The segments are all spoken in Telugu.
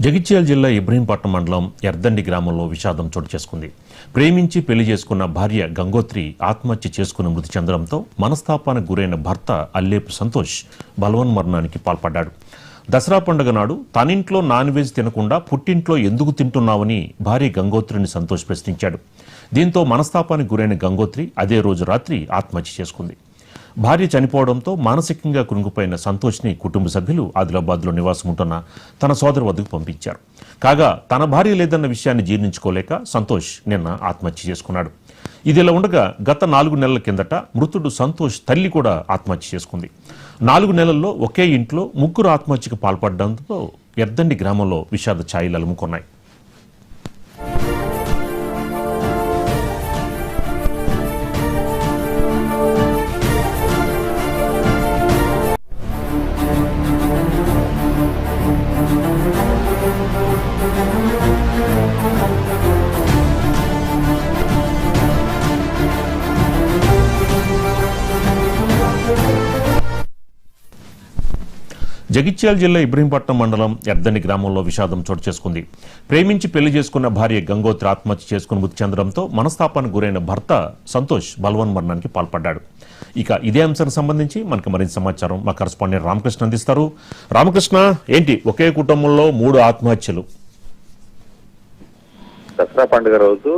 జగిత్యాల జిల్లా ఇబ్రహీంపట్నం మండలం ఎర్దండి గ్రామంలో విషాదం చోటు చేసుకుంది. ప్రేమించి పెళ్లి చేసుకున్న భార్య గంగోత్రి ఆత్మహత్య చేసుకుని మృతి చెందడంతో మనస్తాపానికి గురైన భర్త అల్లేపు సంతోష్ బలవన్మరణానికి పాల్పడ్డాడు. దసరా పండుగ నాడు తనింట్లో నాన్ వెజ్ తినకుండా పుట్టింట్లో ఎందుకు తింటున్నావని భార్య గంగోత్రిని సంతోష్ ప్రశ్నించాడు. దీంతో మనస్తాపానికి గురైన గంగోత్రి అదే రోజు రాత్రి ఆత్మహత్య చేసుకుంది. భార్య చనిపోవడంతో మానసికంగా కృంగిపోయిన సంతోష్ని కుటుంబ సభ్యులు ఆదిలాబాద్లో నివాసం ఉంటున్న తన సోదరు వద్దకు పంపించారు. కాగా తన భార్య లేదన్న విషయాన్ని జీర్ణించుకోలేక సంతోష్ నిన్న ఆత్మహత్య చేసుకున్నాడు. ఇదిలా ఉండగా గత 4 నెలల కిందట మృతుడు సంతోష్ తల్లి కూడా ఆత్మహత్య చేసుకుంది. 4 నెలల్లో ఒకే ఇంట్లో 3 ఆత్మహత్యకు పాల్పడడంతో ఎర్దండి గ్రామంలో విషాద ఛాయలు అలుముకున్నాయి. జగిత్యాల జిల్లా ఇబ్రహీంపట్నం మండలం ఎర్దండి గ్రామంలో విషాదం చోటు చేసుకుంది. ప్రేమించి పెళ్లి చేసుకున్న భార్య గంగోత్రి ఆత్మహత్య చేసుకుని మృతి చెందడంతో మనస్తాపానికి గురైన భర్త సంతోష్ బలవన్మరణానికి పాల్పడ్డాడు. ఇక ఇదే అంశానికి సంబంధించి మనకు మరింత సమాచారం మా కరెస్పాండెంట్ రామకృష్ణ అందిస్తారు. రామకృష్ణ, ఏంటి ఒకే కుటుంబంలో 3 ఆత్మహత్యలు? దసరా పండుగ రోజు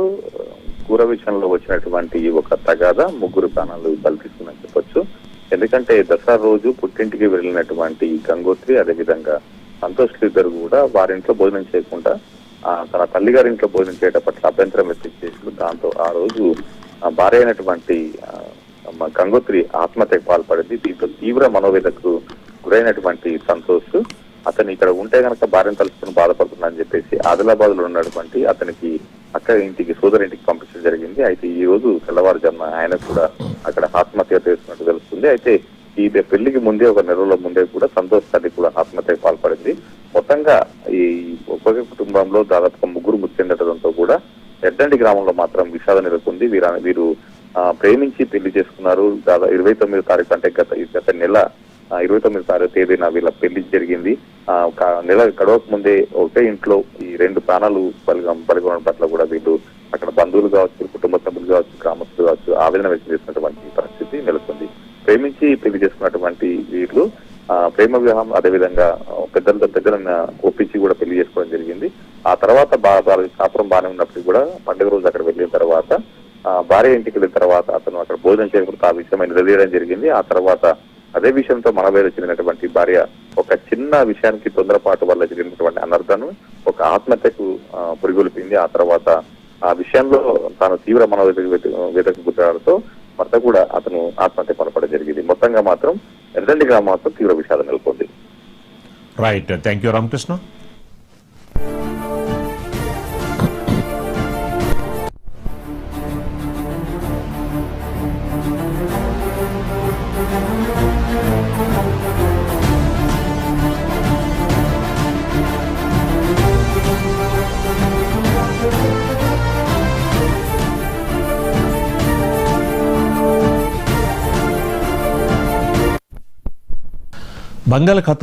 కూర విషయంలో వచ్చినటువంటి ఒక తగాద 3 ప్రాణాలు బలి తీసుకుని చెప్పొచ్చు. ఎందుకంటే దసరా రోజు పుట్టింటికి వెళ్ళినటువంటి గంగోత్రి అదేవిధంగా సంతోష్ ఇద్దరు కూడా వారింట్లో భోజనం చేయకుండా తన తల్లిగారింట్లో భోజనం చేయడం పట్ల అభ్యంతరం వ్యక్తం చేశారు. దాంతో ఆ రోజు భార్య అయినటువంటి గంగోత్రి ఆత్మహత్యకు పాల్పడింది. దీంతో తీవ్ర మనోవేదకు గురైనటువంటి సంతోష్ అతను ఇక్కడ ఉంటే గనక భార్యను తలుచుకుని బాధపడుతుందని చెప్పేసి ఆదిలాబాద్ లో ఉన్నటువంటి అతనికి అక్క ఇంటికి సోదరి ఇంటికి పంపించడం జరిగింది. అయితే ఈ రోజు తెల్లవారుజామున ఆయన కూడా అక్కడ ఆత్మహత్య చేసుకున్నట్టు తెలుస్తుంది. అయితే ఈ పెళ్లికి ముందే ఒక నెలలో ముందే కూడా సంతోష్ తల్లి కూడా ఆత్మహత్యకు పాల్పడింది. మొత్తంగా ఈ ఒక్కొక్క కుటుంబంలో దాదాపుగా 3 మృతి చెందడంతో కూడా ఎర్దండి గ్రామంలో మాత్రం విషాదం నెలకొంది. వీరు ప్రేమించి పెళ్లి చేసుకున్నారు. దాదాపు 29వ తారీఖు అంటే గత నెల 29వ తేదీన వీళ్ళ పెళ్లి జరిగింది. నెల గడవక ముందే ఒకే ఇంట్లో ఈ 2 ప్రాణాలు బలిగొనడం పట్ల కూడా వీళ్ళు అక్కడ బంధువులు కావచ్చు, కుటుంబ సభ్యులు కావచ్చు, గ్రామస్తులు కావచ్చు ఆవేదన వ్యక్తం చేసినటువంటి పరిస్థితి నెలకొంది. ప్రేమించి పెళ్లి చేసుకున్నటువంటి వీళ్ళు ప్రేమ వివాహం అదేవిధంగా పెద్దలను ఒప్పించి కూడా పెళ్లి చేసుకోవడం జరిగింది. ఆ తర్వాత కాపురం బాగానే ఉన్నప్పటికీ కూడా పండుగ రోజు అక్కడ వెళ్ళిన తర్వాత భార్య ఇంటికి వెళ్ళిన తర్వాత అతను అక్కడ భోజనం చేయకుండా ఆ విషయం నిలదీయడం జరిగింది. ఆ తర్వాత అదే విషయంతో మనవేద చెందినటువంటి భార్య ఒక చిన్న విషయానికి తొందరపాటు వల్ల జరిగినటువంటి అనర్థను ఒక ఆత్మహత్యకు పురిగొల్పింది. ఆ తర్వాత ఆ విషయంలో తాను తీవ్ర మనోవేదకు గురవడంతో భర్త కూడా అతను ఆత్మహత్య పాల్పడడం జరిగింది. మొత్తంగా మాత్రం ఎర్దండి గ్రామంతో తీవ్ర విషాదం నెలకొంది. Right, thank you Ramakrishna. బంగాళాఖాతం